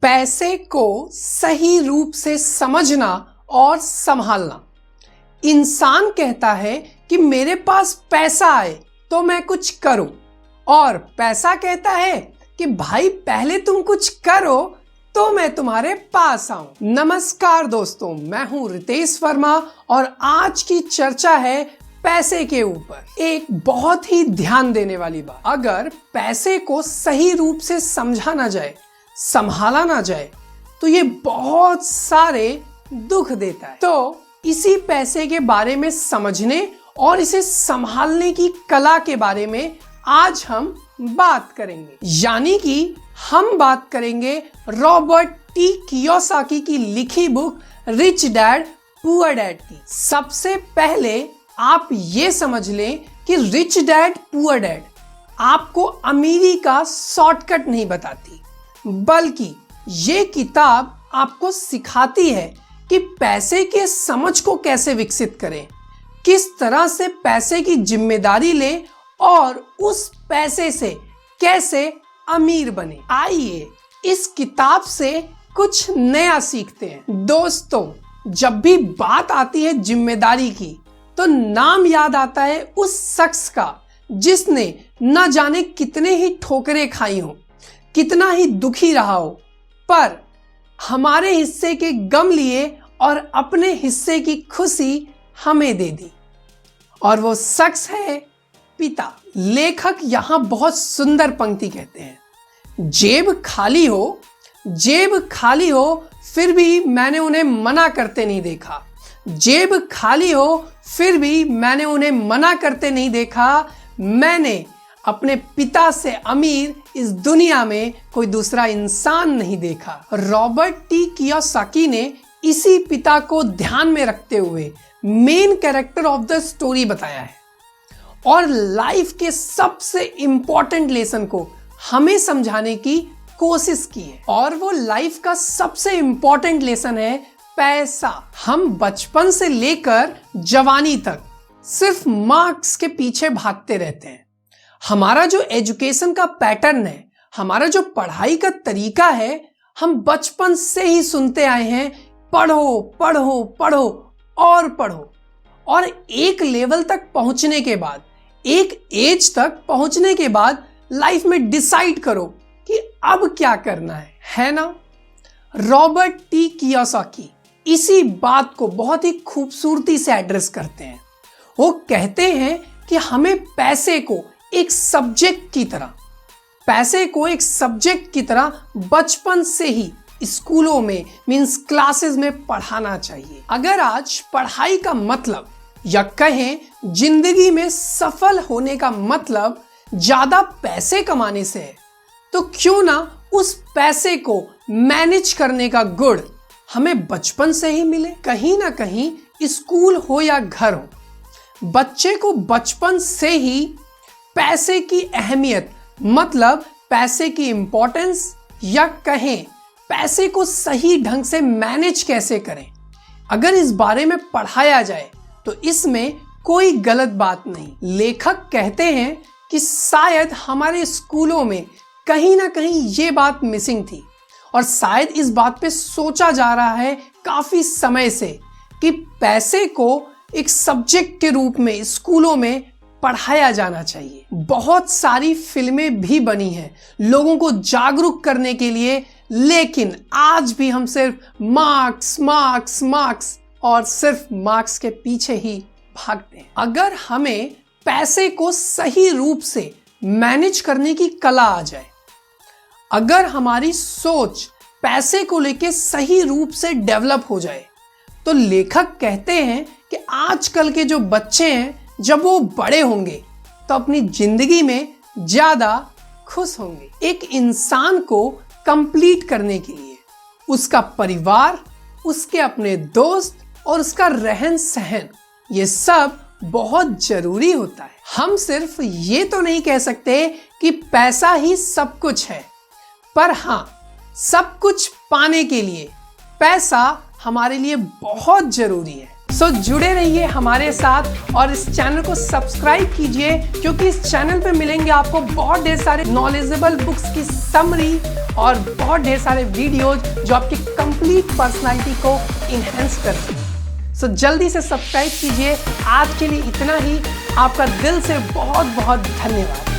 पैसे को सही रूप से समझना और संभालना। इंसान कहता है कि मेरे पास पैसा आए तो मैं कुछ करूं, और पैसा कहता है कि भाई पहले तुम कुछ करो तो मैं तुम्हारे पास आऊं। नमस्कार दोस्तों, मैं हूं रितेश वर्मा और आज की चर्चा है पैसे के ऊपर। एक बहुत ही ध्यान देने वाली बात, अगर पैसे को सही रूप से समझा ना जाए, संभाला ना जाए तो ये बहुत सारे दुख देता है। तो इसी पैसे के बारे में समझने और इसे संभालने की कला के बारे में आज हम बात करेंगे। यानी कि हम बात करेंगे रॉबर्ट टी कियोसाकी की लिखी book rich dad poor dad की। सबसे पहले आप ये समझ लें कि रिच डैड पुअर डैड आपको अमीरी का शॉर्टकट नहीं बताती, बल्कि ये किताब आपको सिखाती है कि पैसे के समझ को कैसे विकसित करें, किस तरह से पैसे की जिम्मेदारी लें और उस पैसे से कैसे अमीर बने। आइए इस किताब से कुछ नया सीखते हैं। दोस्तों, जब भी बात आती है जिम्मेदारी की तो नाम याद आता है उस शख्स का जिसने न जाने कितने ही ठोकरें खाई हो, कितना ही दुखी रहा हो, पर हमारे हिस्से के गम लिए और अपने हिस्से की खुशी हमें दे दी, और वो शख्स है पिता। लेखक यहां बहुत सुंदर पंक्ति कहते हैं, जेब खाली हो फिर भी मैंने उन्हें मना करते नहीं देखा। जेब खाली हो फिर भी मैंने उन्हें मना करते नहीं देखा। मैंने अपने पिता से अमीर इस दुनिया में कोई दूसरा इंसान नहीं देखा। रॉबर्ट टी कियोसाकी ने इसी पिता को ध्यान में रखते हुए main character of the story बताया है और लाइफ के सबसे इंपॉर्टेंट लेसन को हमें समझाने की कोशिश की है। और वो लाइफ का सबसे इंपॉर्टेंट लेसन है पैसा। हम बचपन से लेकर जवानी तक सिर्फ मार्क्स के पीछे भागते रहते हैं। हमारा जो एजुकेशन का पैटर्न है, हमारा जो पढ़ाई का तरीका है, हम बचपन से ही सुनते आए हैं, पढ़ो पढ़ो पढ़ो और पढ़ो। और एक लेवल तक पहुंचने के बाद, एक एज तक पहुंचने के बाद लाइफ में डिसाइड करो कि अब क्या करना है ना। रॉबर्ट टी कियोसाकी इसी बात को बहुत ही खूबसूरती से एड्रेस करते हैं। वो कहते हैं कि हमें पैसे को एक सब्जेक्ट की तरह बचपन से ही स्कूलों में मींस क्लासेस में पढ़ाना चाहिए। अगर आज पढ़ाई का मतलब या कहें जिंदगी में सफल होने का मतलब ज्यादा पैसे कमाने से है, तो क्यों ना उस पैसे को मैनेज करने का गुण हमें बचपन से ही मिले। कहीं ना कहीं स्कूल हो या घर हो, बच्चे को बचपन से ही पैसे की अहमियत, मतलब पैसे की इंपॉर्टेंस, या कहें पैसे को सही ढंग से मैनेज कैसे करें, अगर इस बारे में पढ़ाया जाए तो इसमें कोई गलत बात नहीं। लेखक कहते हैं कि शायद हमारे स्कूलों में कहीं ना कहीं ये बात मिसिंग थी, और शायद इस बात पे सोचा जा रहा है काफी समय से कि पैसे को एक सब्जेक्ट के रूप में स्कूलों में पढ़ाया जाना चाहिए। बहुत सारी फिल्में भी बनी हैं लोगों को जागरूक करने के लिए, लेकिन आज भी हम सिर्फ मार्क्स मार्क्स मार्क्स और सिर्फ मार्क्स के पीछे ही भागते हैं। अगर हमें पैसे को सही रूप से मैनेज करने की कला आ जाए, अगर हमारी सोच पैसे को लेके सही रूप से डेवलप हो जाए, तो लेखक कहते हैं कि आजकल के जो बच्चे हैं, जब वो बड़े होंगे तो अपनी जिंदगी में ज्यादा खुश होंगे। एक इंसान को कंप्लीट करने के लिए उसका परिवार, उसके अपने दोस्त और उसका रहन सहन, ये सब बहुत जरूरी होता है। हम सिर्फ ये तो नहीं कह सकते कि पैसा ही सब कुछ है, पर हाँ, सब कुछ पाने के लिए पैसा हमारे लिए बहुत जरूरी है। सो जुड़े रहिए हमारे साथ और इस चैनल को सब्सक्राइब कीजिए, क्योंकि इस चैनल पे मिलेंगे आपको बहुत ढेर सारे नॉलेजेबल बुक्स की समरी और बहुत ढेर सारे वीडियोज जो आपकी कंप्लीट पर्सनालिटी को इनहेंस करते हैं। सो जल्दी से सब्सक्राइब कीजिए। आज के लिए इतना ही। आपका दिल से बहुत बहुत धन्यवाद।